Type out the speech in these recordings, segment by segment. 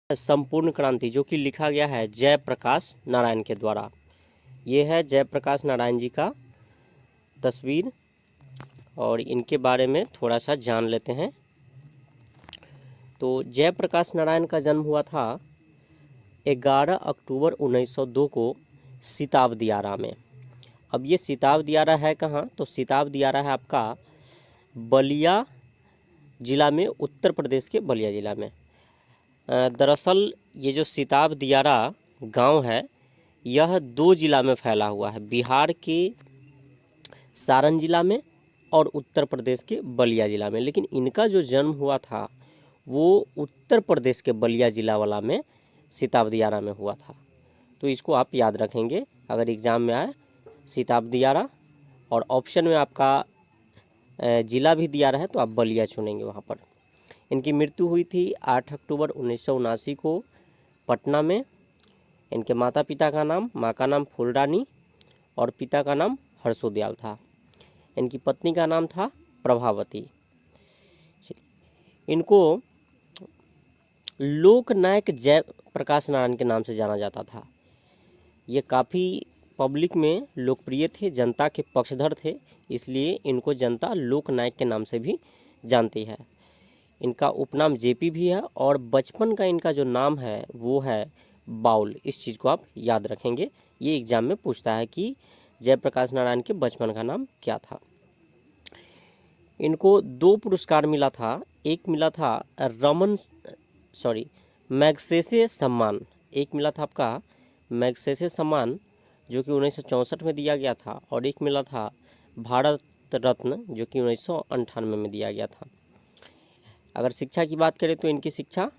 संपूर्ण क्रांति, जो कि लिखा गया है जयप्रकाश नारायण के द्वारा। ये है जयप्रकाश नारायण जी का तस्वीर और इनके बारे में थोड़ा सा जान लेते हैं। तो जयप्रकाश नारायण का जन्म हुआ था 11 अक्टूबर 1902 को सिताब दियारा में। अब ये सिताब दियारा है कहाँ? तो सिताब दियारा है आपका बलिया ज़िला में, उत्तर प्रदेश के बलिया ज़िला में। दरअसल ये जो सिताब दियारा गांव है यह 2 ज़िला में फैला हुआ है, बिहार के सारण ज़िला में और उत्तर प्रदेश के बलिया ज़िला में। लेकिन इनका जो जन्म हुआ था वो उत्तर प्रदेश के बलिया ज़िला वाला में सिताब दियारा में हुआ था। तो इसको आप याद रखेंगे अगर एग्ज़ाम में आए सिताब दियारा, और ऑप्शन में आपका ज़िला भी दिया रहा है तो आप बलिया चुनेंगे वहाँ पर। इनकी मृत्यु हुई थी 8 अक्टूबर 1979 को पटना में। इनके माता पिता का नाम, माँ का नाम फूलरानी और पिता का नाम हर्षोदयाल था। इनकी पत्नी का नाम था प्रभावती। इनको लोकनायक जयप्रकाश नारायण के नाम से जाना जाता था। ये काफ़ी पब्लिक में लोकप्रिय थे, जनता के पक्षधर थे, इसलिए इनको जनता लोकनायक के नाम से भी जानती है। इनका उपनाम जेपी भी है और बचपन का इनका जो नाम है वो है बाउल। इस चीज़ को आप याद रखेंगे, ये एग्ज़ाम में पूछता है कि जयप्रकाश नारायण के बचपन का नाम क्या था। इनको 2 पुरस्कार मिला था। एक मिला था मैग्सेसे सम्मान, एक मिला था आपका मैग्सेसे सम्मान जो कि 1964 में दिया गया था, और एक मिला था भारत रत्न जो कि 1998 में दिया गया था। अगर शिक्षा की बात करें तो इनकी शिक्षा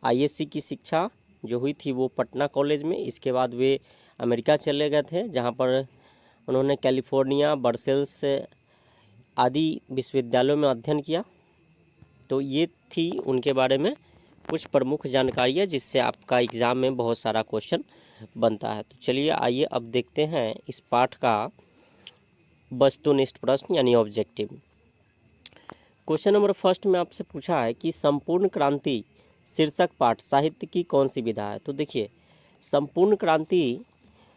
आईएससी की शिक्षा जो हुई थी वो पटना कॉलेज में। इसके बाद वे अमेरिका चले गए थे जहाँ पर उन्होंने कैलिफोर्निया, ब्रसेल्स आदि विश्वविद्यालयों में अध्ययन किया। तो ये थी उनके बारे में कुछ प्रमुख जानकारियाँ जिससे आपका एग्ज़ाम में बहुत सारा क्वेश्चन बनता है। तो चलिए आइए अब देखते हैं इस पाठ का वस्तुनिष्ठ प्रश्न यानी ऑब्जेक्टिव। क्वेश्चन नंबर फर्स्ट में आपसे पूछा है कि संपूर्ण क्रांति शीर्षक पाठ साहित्य की कौन सी विधा है। तो देखिए, संपूर्ण क्रांति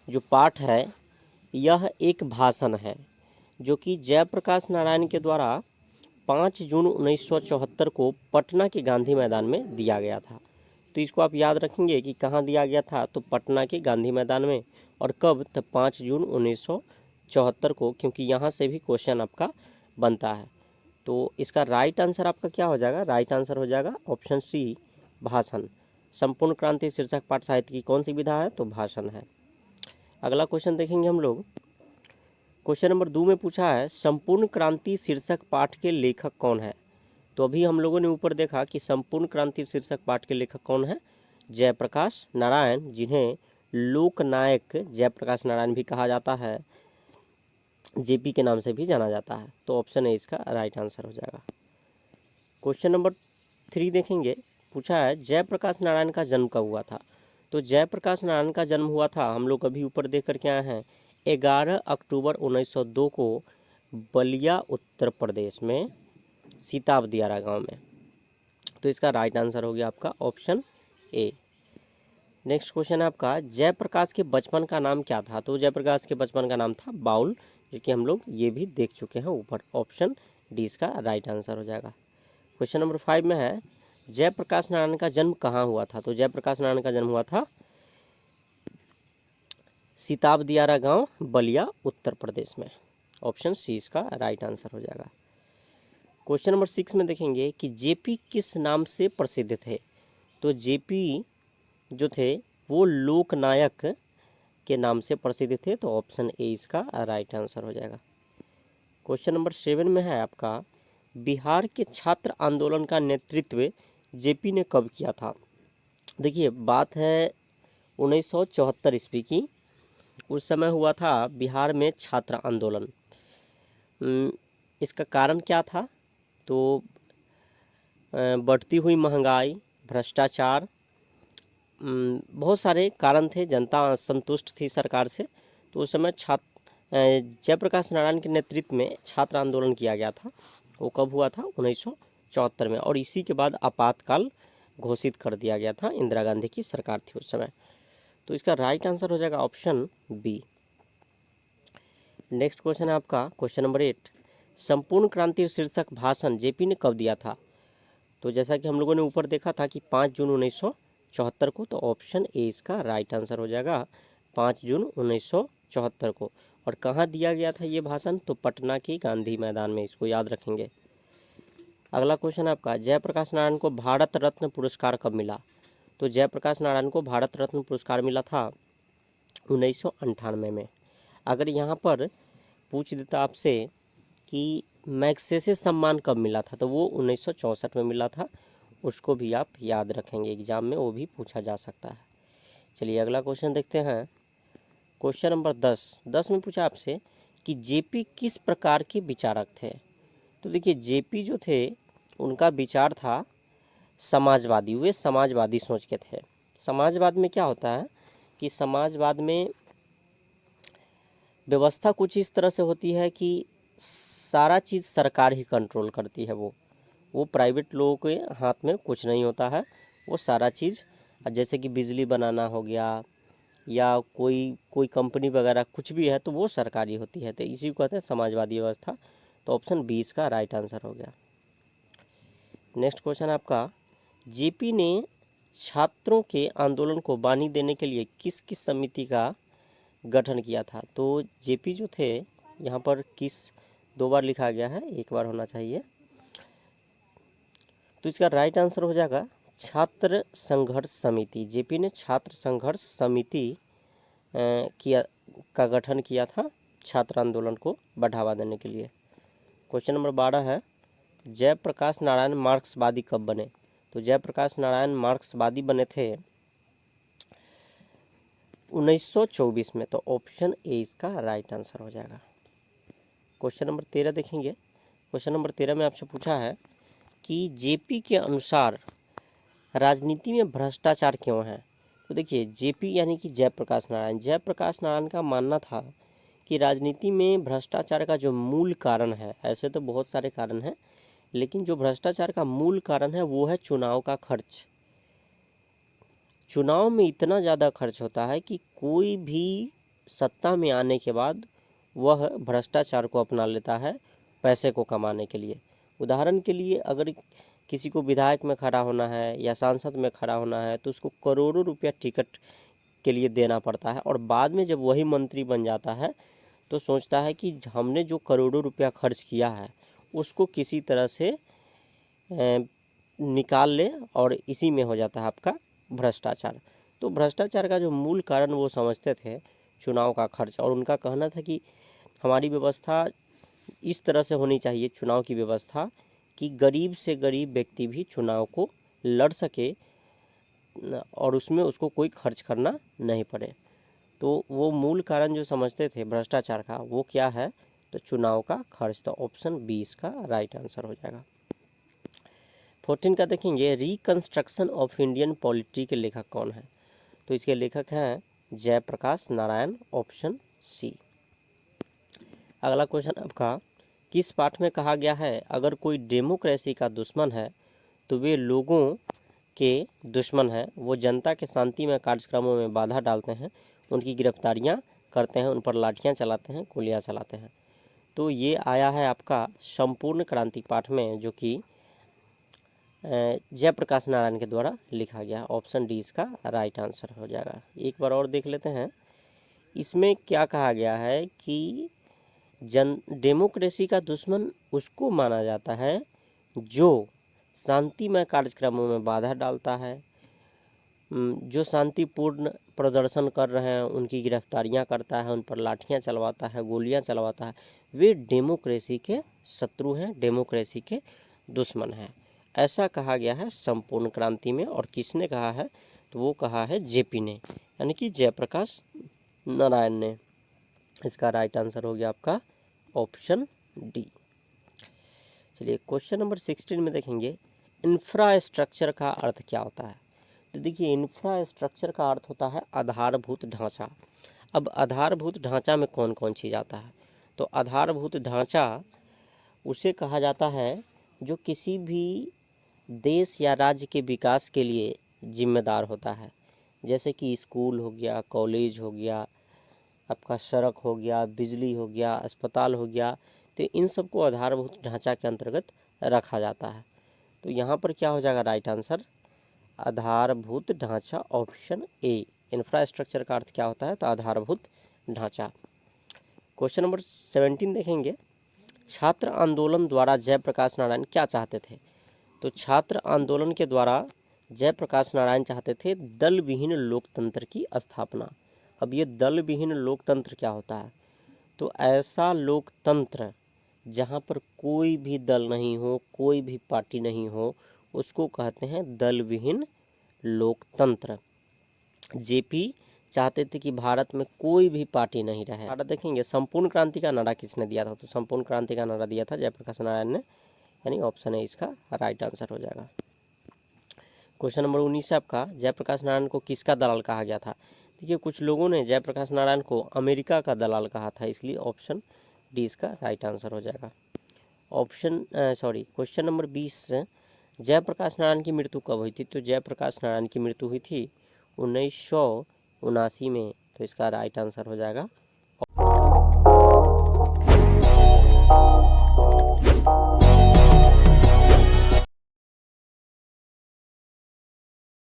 जो पाठ है यह एक भाषण है जो कि जयप्रकाश नारायण के द्वारा 5 जून 1974 को पटना के गांधी मैदान में दिया गया था। तो इसको आप याद रखेंगे कि कहाँ दिया गया था, तो पटना के गांधी मैदान में। और कब? तो 5 जून 1974 को, क्योंकि यहाँ से भी क्वेश्चन आपका बनता है। तो इसका राइट आंसर आपका क्या हो जाएगा? राइट आंसर हो जाएगा ऑप्शन सी, भाषण। संपूर्ण क्रांति शीर्षक पाठ साहित्य की कौन सी विधा है? तो भाषण है। अगला क्वेश्चन देखेंगे हम लोग। क्वेश्चन नंबर 2 में पूछा है संपूर्ण क्रांति शीर्षक पाठ के लेखक कौन है। तो अभी हम लोगों ने ऊपर देखा कि संपूर्ण क्रांति शीर्षक पाठ के लेखक कौन है? जयप्रकाश नारायण, जिन्हें लोकनायक जयप्रकाश नारायण भी कहा जाता है, जेपी के नाम से भी जाना जाता है। तो ऑप्शन ए इसका राइट आंसर हो जाएगा। क्वेश्चन नंबर 3 देखेंगे। पूछा है जयप्रकाश नारायण का जन्म कब हुआ था। तो जयप्रकाश नारायण का जन्म हुआ था, हम लोग अभी ऊपर देख करके आए हैं, 11 अक्टूबर 1902 को बलिया उत्तर प्रदेश में सिताब दियारा गाँव में। तो इसका राइट आंसर हो गया आपका ऑप्शन ए। नेक्स्ट क्वेश्चन है आपका जयप्रकाश के बचपन का नाम क्या था। तो जयप्रकाश के बचपन का नाम था बाउल, जो कि हम लोग ये भी देख चुके हैं ऊपर। ऑप्शन डी इसका राइट आंसर हो जाएगा। क्वेश्चन नंबर 5 में है जयप्रकाश नारायण का जन्म कहाँ हुआ था। तो जयप्रकाश नारायण का जन्म हुआ था सिताब दियारा गांव, बलिया उत्तर प्रदेश में। ऑप्शन सी इसका राइट आंसर हो जाएगा। क्वेश्चन नंबर 6 में देखेंगे कि जेपी किस नाम से प्रसिद्ध थे। तो जेपी जो थे वो लोकनायक के नाम से प्रसिद्ध थे। तो ऑप्शन ए इसका राइट आंसर हो जाएगा। क्वेश्चन नंबर 7 में है आपका बिहार के छात्र आंदोलन का नेतृत्व जेपी ने कब किया था। देखिए, बात है 1974 ईस्वी की। उस समय हुआ था बिहार में छात्र आंदोलन। इसका कारण क्या था? तो बढ़ती हुई महंगाई, भ्रष्टाचार, बहुत सारे कारण थे। जनता असंतुष्ट थी सरकार से। तो उस समय जयप्रकाश नारायण के नेतृत्व में छात्र आंदोलन किया गया था। वो कब हुआ था? 1974 में। और इसी के बाद आपातकाल घोषित कर दिया गया था। इंदिरा गांधी की सरकार थी उस समय। तो इसका राइट आंसर हो जाएगा ऑप्शन बी। नेक्स्ट क्वेश्चन है आपका क्वेश्चन नंबर 8, संपूर्ण क्रांति शीर्षक भाषण जेपी ने कब दिया था? तो जैसा कि हम लोगों ने ऊपर देखा था कि 5 जून 1974 को, तो ऑप्शन ए इसका राइट आंसर हो जाएगा 5 जून 1974 को। और कहाँ दिया गया था ये भाषण? तो पटना के गांधी मैदान में, इसको याद रखेंगे। अगला क्वेश्चन आपका, जयप्रकाश नारायण को भारत रत्न पुरस्कार कब मिला? तो जयप्रकाश नारायण को भारत रत्न पुरस्कार मिला था 1998 में। अगर यहाँ पर पूछ देता आपसे कि मैग्सेसे सम्मान कब मिला था, तो वो 1964 में मिला था। उसको भी आप याद रखेंगे, एग्जाम में वो भी पूछा जा सकता है। चलिए अगला क्वेश्चन देखते हैं। क्वेश्चन नंबर 10 में पूछा आपसे कि जेपी किस प्रकार के विचारक थे? तो देखिए जेपी जो थे उनका विचार था समाजवादी, वे समाजवादी सोच के थे। समाजवाद में क्या होता है कि समाजवाद में व्यवस्था कुछ इस तरह से होती है कि सारा चीज़ सरकार ही कंट्रोल करती है। वो प्राइवेट लोगों के हाथ में कुछ नहीं होता है। वो सारा चीज़, जैसे कि बिजली बनाना हो गया या कोई कंपनी वगैरह कुछ भी है, तो वो सरकारी होती है। तो इसी को कहते हैं समाजवादी व्यवस्था। तो ऑप्शन बी इसका राइट आंसर हो गया। नेक्स्ट क्वेश्चन आपका, जेपी ने छात्रों के आंदोलन को बानी देने के लिए किस किस समिति का गठन किया था? तो जेपी जो थे, यहाँ पर किस 2 बार लिखा गया है, 1 बार होना चाहिए। तो इसका राइट आंसर हो जाएगा छात्र संघर्ष समिति। जेपी ने छात्र संघर्ष समिति का गठन किया था छात्र आंदोलन को बढ़ावा देने के लिए। क्वेश्चन नंबर 12 है, जयप्रकाश नारायण मार्क्सवादी कब बने? तो जयप्रकाश नारायण मार्क्सवादी बने थे 1924 में। तो ऑप्शन ए इसका राइट आंसर हो जाएगा। क्वेश्चन नंबर 13 देखेंगे। क्वेश्चन नंबर 13 में आपसे पूछा है कि जेपी के अनुसार राजनीति में भ्रष्टाचार क्यों है? तो देखिए जेपी यानी कि जयप्रकाश नारायण का मानना था कि राजनीति में भ्रष्टाचार का जो मूल कारण है, ऐसे तो बहुत सारे कारण हैं, लेकिन जो भ्रष्टाचार का मूल कारण है वो है चुनाव का खर्च। चुनाव में इतना ज़्यादा खर्च होता है कि कोई भी सत्ता में आने के बाद वह भ्रष्टाचार को अपना लेता है पैसे को कमाने के लिए। उदाहरण के लिए अगर किसी को विधायक में खड़ा होना है या सांसद में खड़ा होना है तो उसको करोड़ों रुपया टिकट के लिए देना पड़ता है, और बाद में जब वही मंत्री बन जाता है तो सोचता है कि हमने जो करोड़ों रुपया खर्च किया है उसको किसी तरह से निकाल ले, और इसी में हो जाता है आपका भ्रष्टाचार। तो भ्रष्टाचार का जो मूल कारण वो समझते थे चुनाव का खर्च, और उनका कहना था कि हमारी व्यवस्था इस तरह से होनी चाहिए, चुनाव की व्यवस्था, कि गरीब से गरीब व्यक्ति भी चुनाव को लड़ सके और उसमें उसको कोई खर्च करना नहीं पड़े। तो वो मूल कारण जो समझते थे भ्रष्टाचार का वो क्या है? तो चुनाव का खर्च। तो ऑप्शन बी इसका राइट आंसर हो जाएगा। 14 का देखेंगे, रिकंस्ट्रक्शन ऑफ इंडियन पॉलिटी के लेखक कौन है? तो इसके लेखक हैं जयप्रकाश नारायण, ऑप्शन सी। अगला क्वेश्चन आपका, किस पाठ में कहा गया है अगर कोई डेमोक्रेसी का दुश्मन है तो वे लोगों के दुश्मन है, वो जनता के शांतिमय कार्यक्रमों में बाधा डालते हैं, उनकी गिरफ्तारियां करते हैं, उन पर लाठियां चलाते हैं, गोलियां चलाते हैं। तो ये आया है आपका संपूर्ण क्रांति पाठ में, जो कि जयप्रकाश नारायण के द्वारा लिखा गया। ऑप्शन डी इसका राइट आंसर हो जाएगा। एक बार और देख लेते हैं इसमें क्या कहा गया है कि डेमोक्रेसी का दुश्मन उसको माना जाता है जो शांतिमय कार्यक्रमों में बाधा डालता है, जो शांतिपूर्ण प्रदर्शन कर रहे हैं उनकी गिरफ्तारियां करता है, उन पर लाठियां चलवाता है, गोलियां चलवाता है, वे डेमोक्रेसी के शत्रु हैं, डेमोक्रेसी के दुश्मन हैं। ऐसा कहा गया है संपूर्ण क्रांति में। और किसने कहा है? तो वो कहा है जेपी ने, यानी कि जयप्रकाश नारायण ने। इसका राइट आंसर हो गया आपका ऑप्शन डी। चलिए क्वेश्चन नंबर 16 में देखेंगे, इंफ्रास्ट्रक्चर का अर्थ क्या होता है? तो देखिए इंफ्रास्ट्रक्चर का अर्थ होता है आधारभूत ढांचा। अब आधारभूत ढांचा में कौन कौन चीज़ आता है? तो आधारभूत ढांचा उसे कहा जाता है जो किसी भी देश या राज्य के विकास के लिए जिम्मेदार होता है, जैसे कि स्कूल हो गया, कॉलेज हो गया, आपका सड़क हो गया, बिजली हो गया, अस्पताल हो गया, तो इन सबको आधारभूत ढांचा के अंतर्गत रखा जाता है। तो यहाँ पर क्या हो जाएगा राइट आंसर, आधारभूत ढांचा, ऑप्शन ए। इंफ्रास्ट्रक्चर का अर्थ क्या होता है, तो आधारभूत ढांचा। क्वेश्चन नंबर 17 देखेंगे, छात्र आंदोलन द्वारा जयप्रकाश नारायण क्या चाहते थे। तो छात्र आंदोलन के द्वारा जयप्रकाश नारायण चाहते थे दल विहीन लोकतंत्र की स्थापना। अब ये दल विहीन लोकतंत्र क्या होता है, तो ऐसा लोकतंत्र जहाँ पर कोई भी दल नहीं हो, कोई भी पार्टी नहीं हो, उसको कहते हैं दल विहीन लोकतंत्र। जेपी चाहते थे कि भारत में कोई भी पार्टी नहीं रहे। भारत देखेंगे, संपूर्ण क्रांति का नारा किसने दिया था, तो संपूर्ण क्रांति का नारा दिया था जयप्रकाश नारायण ने, यानी ऑप्शन ए इसका राइट आंसर हो जाएगा। क्वेश्चन नंबर 19 है आपका, जयप्रकाश नारायण को किसका दलाल कहा गया था। देखिए कुछ लोगों ने जयप्रकाश नारायण को अमेरिका का दलाल कहा था, इसलिए ऑप्शन डी इसका राइट आंसर हो जाएगा। क्वेश्चन नंबर 20, जयप्रकाश नारायण की मृत्यु कब हुई थी। तो जयप्रकाश नारायण की मृत्यु हुई थी 1979 में, तो इसका राइट आंसर हो जाएगा